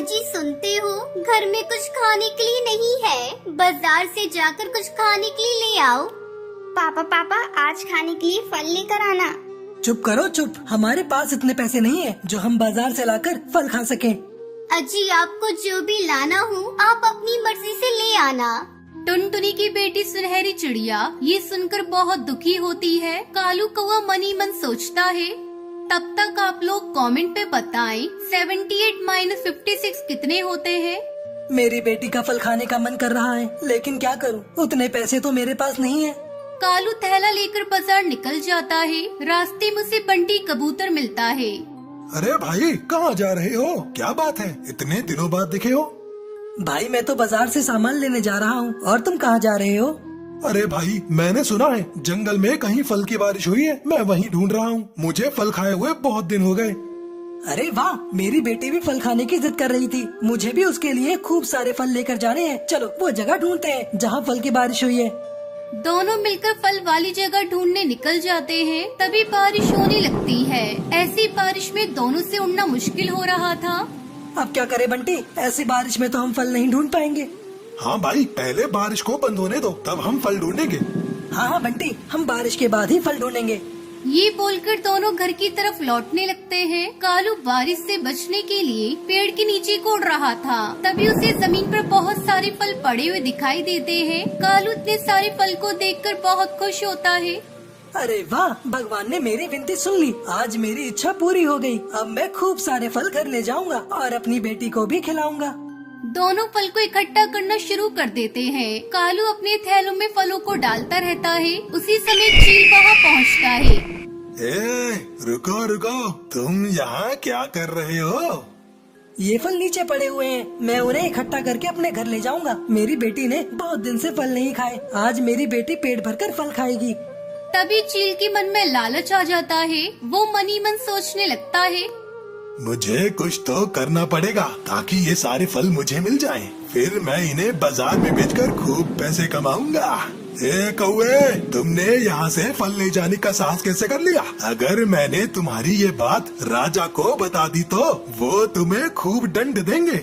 अजी सुनते हो, घर में कुछ खाने के लिए नहीं है, बाजार से जाकर कुछ खाने के लिए ले आओ। पापा आज खाने के लिए फल लेकर आना। चुप करो चुप, हमारे पास इतने पैसे नहीं है जो हम बाजार से लाकर फल खा सकें। अजी आपको जो भी लाना हो आप अपनी मर्जी से ले आना। टुनटुनी की बेटी सुनहरी चिड़िया ये सुनकर बहुत दुखी होती है। कालू कौवा मन ही मन सोचता है। तब तक आप लोग कमेंट पे बताएं 78 - 56 कितने होते हैं। मेरी बेटी का फल खाने का मन कर रहा है, लेकिन क्या करूं, उतने पैसे तो मेरे पास नहीं है। कालू थैला लेकर बाजार निकल जाता है। रास्ते में उसे बंटी कबूतर मिलता है। अरे भाई कहाँ जा रहे हो? क्या बात है, इतने दिनों बाद दिखे हो? भाई मैं तो बाजार से सामान लेने जा रहा हूँ, और तुम कहाँ जा रहे हो? अरे भाई मैंने सुना है जंगल में कहीं फल की बारिश हुई है, मैं वहीं ढूंढ रहा हूँ। मुझे फल खाए हुए बहुत दिन हो गए। अरे वाह, मेरी बेटी भी फल खाने की जिद कर रही थी। मुझे भी उसके लिए खूब सारे फल लेकर जाने हैं। चलो वो जगह ढूंढते हैं जहाँ फल की बारिश हुई है। दोनों मिलकर फल वाली जगह ढूंढने निकल जाते हैं। तभी बारिश होने लगती है। ऐसी बारिश में दोनों से उड़ना मुश्किल हो रहा था। अब क्या करे बंटी, ऐसी बारिश में तो हम फल नहीं ढूंढ पाएंगे। हाँ भाई, पहले बारिश को बंद होने दो, तब हम फल ढूंढेंगे। हाँ बंटी, हम बारिश के बाद ही फल ढूंढेंगे। ये बोलकर दोनों घर की तरफ लौटने लगते हैं। कालू बारिश से बचने के लिए पेड़ के नीचे कूद रहा था। तभी उसे जमीन पर बहुत सारे फल पड़े हुए दिखाई देते हैं। कालू इतने सारे फल को देखकर बहुत खुश होता है। अरे वाह, भगवान ने मेरी विनती सुन ली। आज मेरी इच्छा पूरी हो गई। अब मैं खूब सारे फल घर ले जाऊंगा और अपनी बेटी को भी खिलाऊंगा। दोनों फल को इकट्ठा करना शुरू कर देते हैं। कालू अपने थैलों में फलों को डालता रहता है। उसी समय चील वहाँ पहुँचता है। रुको रुको, तुम यहाँ क्या कर रहे हो? ये फल नीचे पड़े हुए हैं, मैं उन्हें इकट्ठा करके अपने घर ले जाऊंगा। मेरी बेटी ने बहुत दिन से फल नहीं खाए, आज मेरी बेटी पेट भरकर फल खाएगी। तभी चील के मन में लालच आ जाता है। वो मन ही मन सोचने लगता है, मुझे कुछ तो करना पड़ेगा ताकि ये सारे फल मुझे मिल जाएं। फिर मैं इन्हें बाजार में बेचकर खूब पैसे कमाऊंगा। ए कौवे, तुमने यहाँ से फल ले जाने का साहस कैसे कर लिया? अगर मैंने तुम्हारी ये बात राजा को बता दी तो वो तुम्हें खूब दंड देंगे।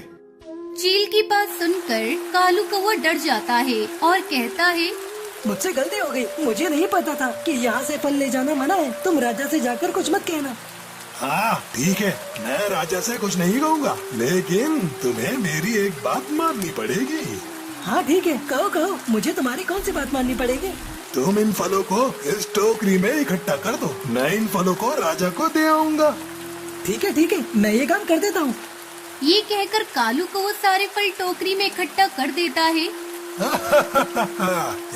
चील की बात सुनकर कालू कौवा डर जाता है और कहता है, मुझसे गलती हो गई, मुझे नहीं पता था कि यहाँ से फल ले जाना मना है। तुम राजा से जाकर कुछ मत कहना। हाँ ठीक है, मैं राजा से कुछ नहीं कहूँगा, लेकिन तुम्हें मेरी एक बात माननी पड़ेगी। हाँ ठीक है, कहो कहो, मुझे तुम्हारी कौन सी बात माननी पड़ेगी? तुम इन फलों को इस टोकरी में इकट्ठा कर दो, मैं इन फलों को राजा को दे आऊँगा। ठीक है, मैं ये काम कर देता हूँ। ये कहकर कालू को वो सारे फल टोकरी में इकट्ठा कर देता है।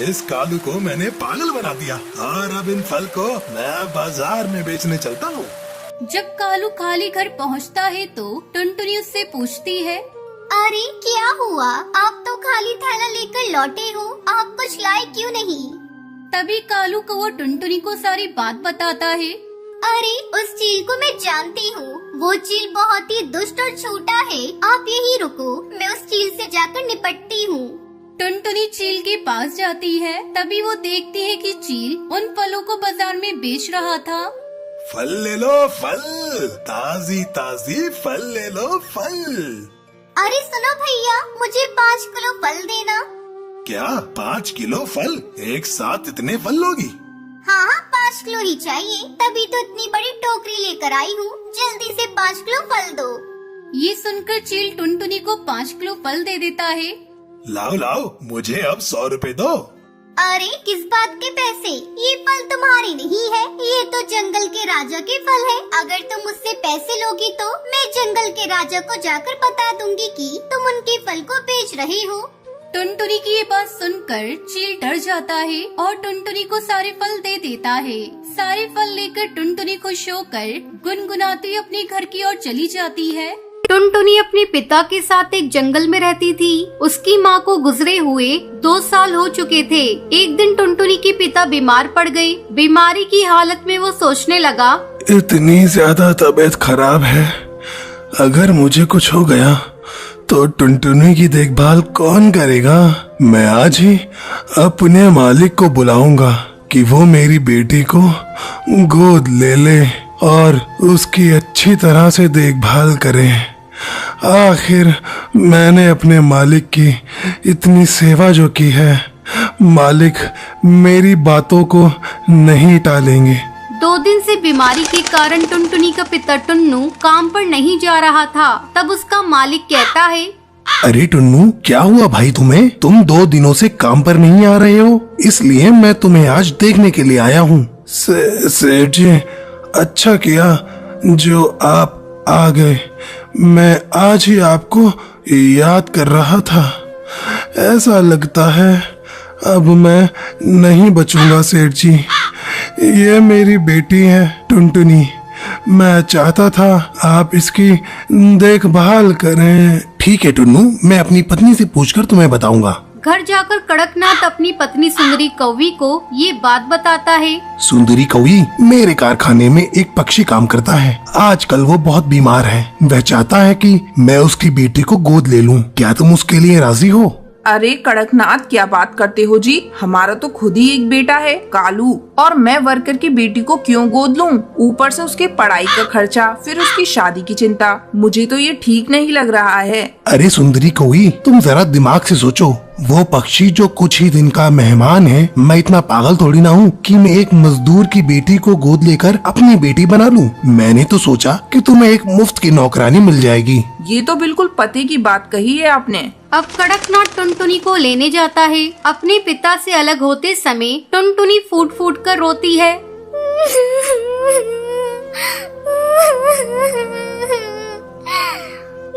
इस कालू को मैंने पागल बना दिया और अब इन फल को मैं बाजार में बेचने चलता हूँ। जब कालू खाली घर पहुंचता है तो टुनटुनी उससे पूछती है, अरे क्या हुआ, आप तो खाली थैला लेकर लौटे हो, आप कुछ लाए क्यों नहीं? तभी कालू कौवा टुनटुनी को सारी बात बताता है। अरे उस चील को मैं जानती हूँ, वो चील बहुत ही दुष्ट और छोटा है, आप यहीं रुको, मैं उस चील से जाकर निपटती हूँ। टुनटुनी चील के पास जाती है। तभी वो देखती है कि चील उन फलों को बाजार में बेच रहा था। फल ले लो फल, ताजी ताजी फल ले लो फल। अरे सुनो भैया, मुझे 5 किलो फल देना। क्या 5 किलो फल? एक साथ इतने फल लोगी? हाँ 5 किलो ही चाहिए, तभी तो इतनी बड़ी टोकरी लेकर आई हूँ, जल्दी से 5 किलो फल दो। ये सुनकर चील टुनटुनी को 5 किलो फल दे देता है। लाओ लाओ, मुझे अब 100 रुपए दो। अरे किस बात के पैसे, ये फल तुम्हारे नहीं है, ये तो जंगल के राजा के फल है। अगर तुम मुझसे पैसे लोगी तो मैं जंगल के राजा को जाकर बता दूंगी कि तुम उनके फल को बेच रहे हो। टुनटुनी की ये बात सुनकर चील डर जाता है और टुनटुनी को सारे फल दे देता है। सारे फल लेकर टुनटुनी खुश होकर गुनगुनाती अपने घर की ओर चली जाती है। टुनटुनी अपने पिता के साथ एक जंगल में रहती थी। उसकी माँ को गुजरे हुए 2 साल हो चुके थे। एक दिन टुनटुनी के पिता बीमार पड़ गए। बीमारी की हालत में वो सोचने लगा, इतनी ज्यादा तबीयत खराब है, अगर मुझे कुछ हो गया तो टुनटुनी की देखभाल कौन करेगा? मैं आज ही अपने मालिक को बुलाऊंगा कि वो मेरी बेटी को गोद ले ले और उसकी अच्छी तरह से देखभाल करे। आखिर मैंने अपने मालिक की इतनी सेवा जो की है, मालिक मेरी बातों को नहीं टालेंगे। 2 दिन से बीमारी के कारण टुनटुनी का पिता टुन्नू काम पर नहीं जा रहा था। तब उसका मालिक कहता है, अरे टुन्नू, क्या हुआ भाई तुम्हें? तुम 2 दिनों से काम पर नहीं आ रहे हो, इसलिए मैं तुम्हें आज देखने के लिए आया हूँ। सेठ जी, अच्छा किया जो आप आ गए। मैं आज ही आपको याद कर रहा था। ऐसा लगता है अब मैं नहीं बचूंगा सेठ जी। ये मेरी बेटी है टुनटुनी। मैं चाहता था आप इसकी देखभाल करें। ठीक है टुन्नू, मैं अपनी पत्नी से पूछकर तुम्हें बताऊंगा। घर जाकर कड़कनाथ अपनी पत्नी सुंदरी कौवी को ये बात बताता है। सुंदरी कौवी, मेरे कारखाने में एक पक्षी काम करता है। आजकल वो बहुत बीमार है। वह चाहता है कि मैं उसकी बेटी को गोद ले लूं। क्या तुम उसके लिए राजी हो? अरे कड़कनाथ, क्या बात करते हो जी? हमारा तो खुद ही एक बेटा है कालू, और मैं वर्कर की बेटी को क्यों गोद लूं? ऊपर से उसके पढ़ाई का खर्चा, फिर उसकी शादी की चिंता। मुझे तो ये ठीक नहीं लग रहा है। अरे सुंदरी कौवी, तुम जरा दिमाग से सोचो। वो पक्षी जो कुछ ही दिन का मेहमान है, मैं इतना पागल थोड़ी ना हूँ कि मैं एक मजदूर की बेटी को गोद लेकर अपनी बेटी बना लूं। मैंने तो सोचा कि तुम्हें एक मुफ्त की नौकरानी मिल जाएगी। ये तो बिल्कुल पते की बात कही है आपने। अब कड़कनाथ टुनटुनी को लेने जाता है। अपने पिता से अलग होते समय टुनटुनी फूट फूट कर रोती है।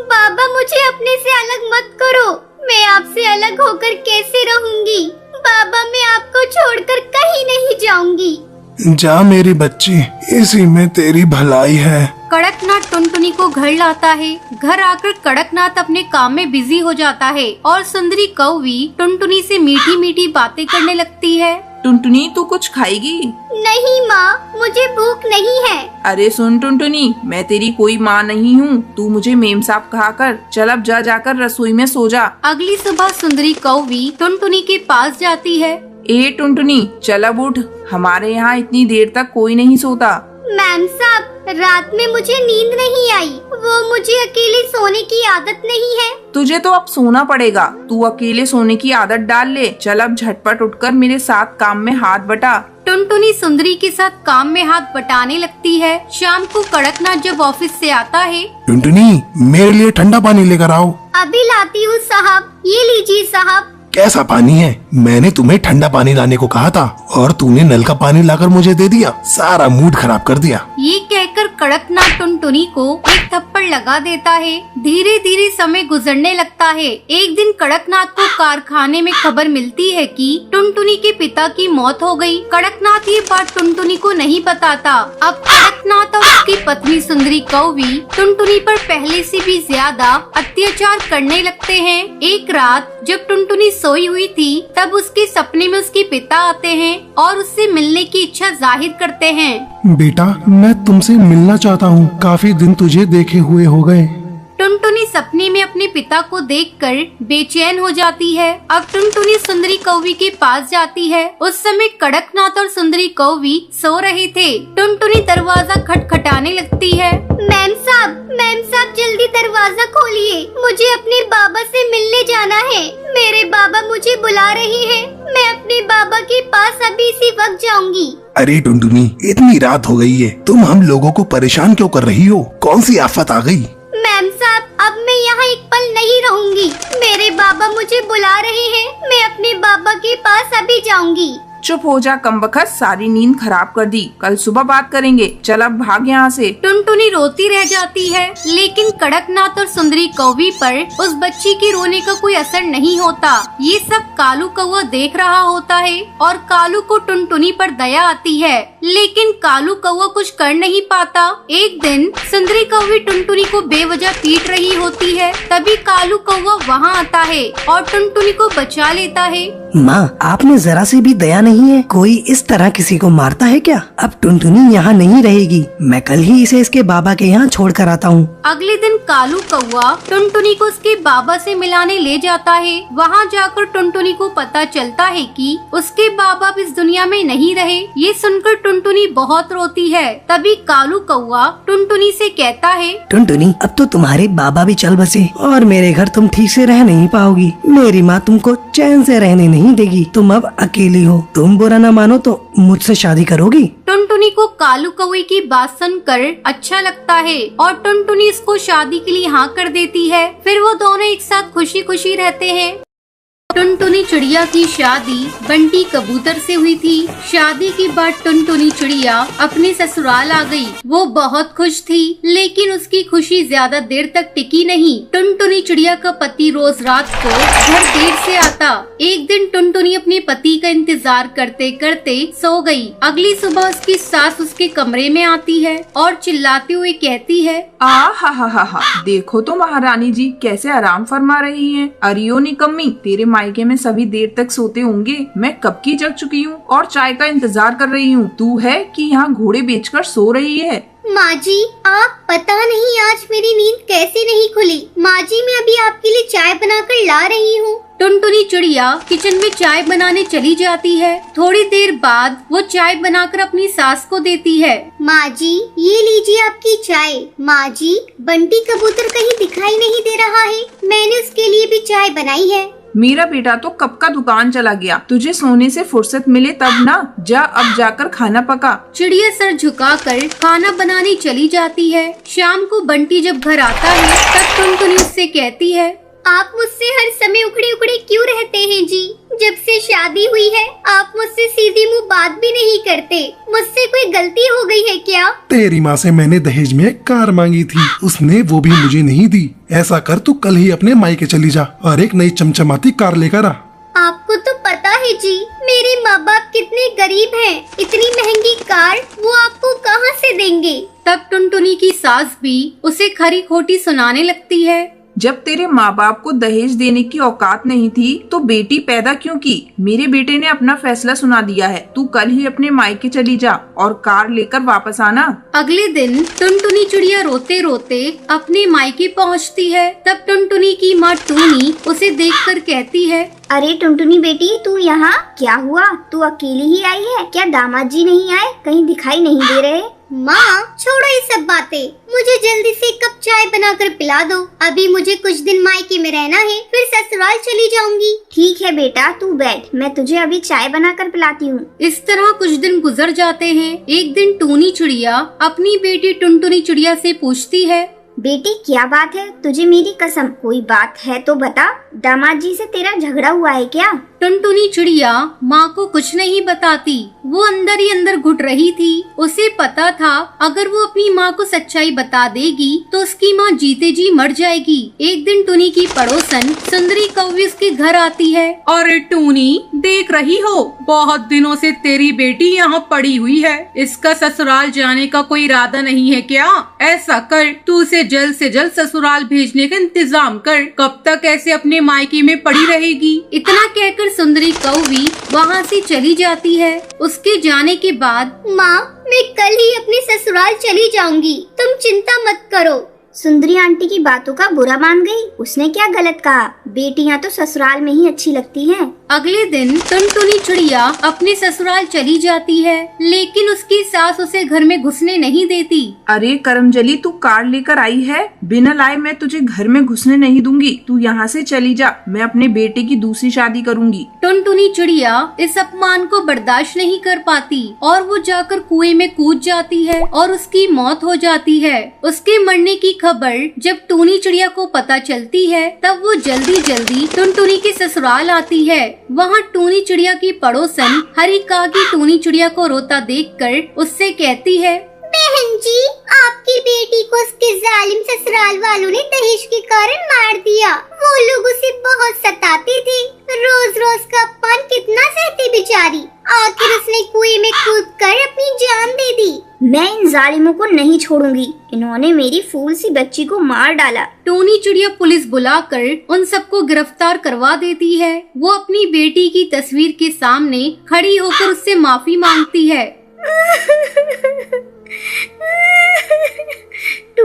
बाबा, मुझे अपने से अलग मत करो। मैं आपसे अलग होकर कैसे रहूंगी? बाबा, मैं आपको छोड़कर कहीं नहीं जाऊंगी। जा मेरी बच्ची, इसी में तेरी भलाई है। कड़कनाथ टुनटुनी को घर लाता है। घर आकर कड़कनाथ अपने काम में बिजी हो जाता है और सुंदरी कौवी टुनटुनी से मीठी मीठी बातें करने लगती है। टुनटुनी, तू कुछ खाएगी? नहीं माँ, मुझे भूख नहीं है। अरे सुन टुनटुनी, मैं तेरी कोई माँ नहीं हूँ। तू मुझे मेम साहब कहा कर। चल अब जा जाकर रसोई में सो जा। अगली सुबह सुंदरी कौवी टुनटुनी के पास जाती है। ए टुनटुनी, चल अब उठ। हमारे यहाँ इतनी देर तक कोई नहीं सोता। मैम साहब, रात में मुझे नींद नहीं आई। वो मुझे अकेले सोने की आदत नहीं है। तुझे तो अब सोना पड़ेगा। तू अकेले सोने की आदत डाल ले। चल अब झटपट उठकर मेरे साथ काम में हाथ बटा। टुनटुनी सुंदरी के साथ काम में हाथ बटाने लगती है। शाम को कड़कनाथ जब ऑफिस से आता है, टुनटुनी, मेरे लिए ठंडा पानी लेकर आओ। अभी लाती हूँ साहब। ये लीजिए साहब। कैसा पानी है? मैंने तुम्हें ठंडा पानी लाने को कहा था और तूने नल का पानी लाकर मुझे दे दिया। सारा मूड खराब कर दिया। ये कहकर कड़कनाथ टुनटुनी को एक थप्पड़ लगा देता है। धीरे धीरे समय गुजरने लगता है। एक दिन कड़कनाथ को कारखाने में खबर मिलती है कि टुनटुनी के पिता की मौत हो गई। कड़कनाथ ये बात टुनटुनी को नहीं बताता। अब कड़कनाथ और उसकी पत्नी सुंदरी कौवी टुनटुनी पर पहले से भी ज्यादा अत्याचार करने लगते हैं। एक रात जब टुनटुनी सोई हुई थी, तब उसके सपने में उसके पिता आते हैं और उससे मिलने की इच्छा जाहिर करते हैं। बेटा, मैं तुमसे मिलना चाहता हूँ। काफी दिन तुझे देखे हुए हो गए। टुनटुनी सपने में अपने पिता को देखकर बेचैन हो जाती है। अब टुनटुनी सुंदरी कौवी के पास जाती है। उस समय कड़कनाथ और सुंदरी कौवी सो रहे थे। टुनटुनी दरवाजा खटखटाने लगती है। मैम साहब, जल्दी दरवाजा खोलिए। मुझे अपने बाबा से मिलने जाना है। मेरे बाबा मुझे बुला रहे हैं। मैं अपने बाबा के पास अभी इसी वक्त जाऊंगी। अरे टुनटुनी, इतनी रात हो गई है, तुम हम लोगों को परेशान क्यों कर रही हो? कौन सी आफत आ गई? मैम साहब, अब मैं यहाँ एक पल नहीं रहूंगी। मेरे बाबा मुझे बुला रहे हैं। मैं अपने बाबा के पास अभी जाऊंगी। चुप हो जा कमबख्त, सारी नींद खराब कर दी। कल सुबह बात करेंगे। चल अब भाग यहाँ से। टुनटुनी रोती रह जाती है, लेकिन कड़कनाथ और सुंदरी कौवी पर उस बच्ची के रोने का कोई असर नहीं होता। ये सब कालू कौवा देख रहा होता है और कालू को टुनटुनी पर दया आती है, लेकिन कालू कौवा कुछ कर नहीं पाता। एक दिन सुंदरी कौवी टुनटुनी को बेवजह पीट रही होती है। तभी कालू कौवा वहाँ आता है और टुनटुनी को बचा लेता है। माँ, आप में जरा सी भी दया नहीं है। कोई इस तरह किसी को मारता है क्या? अब टुनटुनी यहाँ नहीं रहेगी। मैं कल ही इसे इसके बाबा के यहाँ छोड़ कर आता हूँ। अगले दिन कालू कौवा टुनटुनी को उसके बाबा से मिलाने ले जाता है। वहाँ जाकर टुनटुनी को पता चलता है कि उसके बाबा अब इस दुनिया में नहीं रहे। ये सुनकर टुनटुनी बहुत रोती है। तभी कालू कौआ टुनटुनी से कहता है, टुनटुनी, अब तो तुम्हारे बाबा भी चल बसे और मेरे घर तुम ठीक से रह नहीं पाओगी। मेरी माँ तुमको चैन से रहने नहीं देगी। तुम अब अकेली हो। तुम बुरा न मानो तो मुझसे शादी करोगी? टुनटुनी को कालू कौवे की बात सुनकर अच्छा लगता है और टुनटुनी इसको शादी के लिए हाँ कर देती है। फिर वो दोनों एक साथ खुशी खुशी रहते हैं। टुनटुनी चिड़िया की शादी बंटी कबूतर से हुई थी। शादी के बाद टुनटुनी चिड़िया अपने ससुराल आ गई। वो बहुत खुश थी, लेकिन उसकी खुशी ज्यादा देर तक टिकी नहीं। टुनटुनी चिड़िया का पति रोज रात को घर देर से आता। एक दिन टुनटुनी अपने पति का इंतजार करते करते सो गई। अगली सुबह उसकी सास उसके कमरे में आती है और चिल्लाते हुए कहती है, हा, देखो तो महारानी जी कैसे आराम फरमा रही हैं। अरियो निकम्मी, तेरे मायके में सभी देर तक सोते होंगे। मैं कब की जग चुकी हूँ और चाय का इंतजार कर रही हूँ। तू है कि यहाँ घोड़े बेचकर सो रही है। माँ जी, आप पता नहीं आज मेरी नींद कैसे नहीं खुली। माँ जी, मैं अभी आपके लिए चाय बनाकर ला रही हूँ। टुनटुनी चिड़िया किचन में चाय बनाने चली जाती है। थोड़ी देर बाद वो चाय बनाकर अपनी सास को देती है। माँ जी, ये लीजिए आपकी चाय। माँ जी, बंटी कबूतर कहीं दिखाई नहीं दे रहा है। मैंने उसके लिए भी चाय बनाई है। मेरा बेटा तो कब का दुकान चला गया। तुझे सोने से फुर्सत मिले तब ना। जा अब जाकर खाना पका। चिड़िया सर झुकाकर खाना बनाने चली जाती है। शाम को बंटी जब घर आता है तब टुनटुनी उससे कहती है, आप मुझसे हर समय उखड़े उखड़े क्यों रहते हैं जी? जब से शादी हुई है आप मुझसे सीधी मुंह बात भी नहीं करते। मुझसे कोई गलती हो गई है क्या? तेरी माँ से मैंने दहेज में एक कार मांगी थी, उसने वो भी मुझे नहीं दी। ऐसा कर, तू कल ही अपने मायके चली जा और एक नई चमचमाती कार लेकर आ। आपको तो पता है जी, मेरे माँ बाप कितने गरीब हैं। इतनी महंगी कार वो आपको कहाँ से देंगे? तब टुनटुनी की सास भी उसे खरी खोटी सुनाने लगती है। जब तेरे माँ बाप को दहेज देने की औकात नहीं थी तो बेटी पैदा क्यों की? मेरे बेटे ने अपना फैसला सुना दिया है। तू कल ही अपने मायके चली जा और कार लेकर वापस आना। अगले दिन टुनटुनी चिड़िया रोते रोते अपने मायके पहुंचती है। तब टुनटुनी की माँ टूनी उसे देखकर कहती है, अरे टुनटुनी बेटी, तू यहाँ क्या हुआ? तू अकेली ही आई है क्या? दामाद जी नहीं आए? कहीं दिखाई नहीं दे रहे? माँ, छोड़ो ये सब बातें। मुझे जल्दी से एक कप चाय बनाकर पिला दो। अभी मुझे कुछ दिन मायके में रहना है, फिर ससुराल चली जाऊंगी। ठीक है बेटा, तू बैठ, मैं तुझे अभी चाय बनाकर पिलाती हूँ। इस तरह कुछ दिन गुजर जाते हैं। एक दिन टूनी चिड़िया अपनी बेटी टुनटुनी चिड़िया से पूछती है, बेटी क्या बात है? तुझे मेरी कसम, कोई बात है तो बता। दामाद जी से तेरा झगड़ा हुआ है क्या? टुनटुनी चिड़िया माँ को कुछ नहीं बताती। वो अंदर ही अंदर घुट रही थी। उसे पता था अगर वो अपनी माँ को सच्चाई बता देगी तो उसकी माँ जीते जी मर जाएगी। एक दिन टूनी की पड़ोसन सुंदरी कौवी उसके घर आती है। अरे टूनी, देख रही हो, बहुत दिनों से तेरी बेटी यहाँ पड़ी हुई है। इसका ससुराल जाने का कोई इरादा नहीं है क्या? ऐसा कर, तू उसे जल्द से जल्द ससुराल भेजने का इंतजाम कर। कब तक ऐसे अपने मायके में पड़ी रहेगी? इतना कहकर सुंदरी कौवी वहाँ से चली जाती है। उसके जाने के बाद, माँ, मैं कल ही अपने ससुराल चली जाऊंगी। तुम चिंता मत करो। सुंदरी आंटी की बातों का बुरा मान गई। उसने क्या गलत कहा? बेटियां तो ससुराल में ही अच्छी लगती हैं। अगले दिन टुनटुनी चिड़िया अपने ससुराल चली जाती है, लेकिन उसकी सास उसे घर में घुसने नहीं देती। अरे करमजली, तू कार लेकर आई है, बिना लाए मैं तुझे घर में घुसने नहीं दूंगी। तू यहाँ से चली जा, मैं अपने बेटे की दूसरी शादी करूंगी। टुनटुनी चिड़िया इस अपमान को बर्दाश्त नहीं कर पाती और वो जाकर कुएं में कूद जाती है और उसकी मौत हो जाती है। उसके मरने की खबर जब टूनी चिड़िया को पता चलती है तब वो जल्दी जल्दी टुनटुनी के ससुराल आती है। वहाँ टूनी चिड़िया की पड़ोसन हरी काकी टूनी चिड़िया को रोता देखकर उससे कहती है, बहन जी, आपकी बेटी को उसके जालिम ससुराल वालों ने दहेज के कारण मार दिया। वो लोग उसे बहुत सताते थे। रोज रोज का अपमान कितना सहती बेचारी। आखिर उसने कुएं में कूदकर अपनी जान दे दी। मैं इन जालिमों को नहीं छोड़ूंगी। इन्होंने मेरी फूल सी बच्ची को मार डाला। टूनी चिड़िया पुलिस बुलाकर उन सबको गिरफ्तार करवा देती है। वो अपनी बेटी की तस्वीर के सामने खड़ी होकर उससे माफी मांगती है।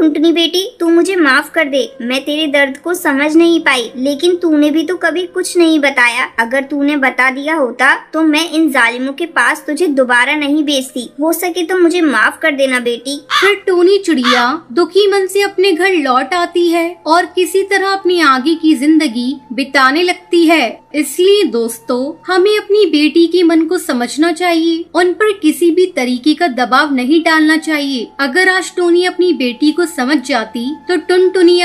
टुनटुनी बेटी, तू मुझे माफ कर दे। मैं तेरे दर्द को समझ नहीं पाई, लेकिन तूने भी तो कभी कुछ नहीं बताया। अगर तूने बता दिया होता तो मैं इन जालिमों के पास तुझे दोबारा नहीं भेजती। हो सके तो मुझे माफ कर देना बेटी। फिर टोनी चिड़िया दुखी मन से अपने घर लौट आती है और किसी तरह अपनी आगे की जिंदगी बिताने लगती है। इसलिए दोस्तों, हमें अपनी बेटी के मन को समझना चाहिए, उन पर किसी भी तरीके का दबाव नहीं डालना चाहिए। अगर आज टोनी अपनी बेटी को समझ जाती तो टुनटुनी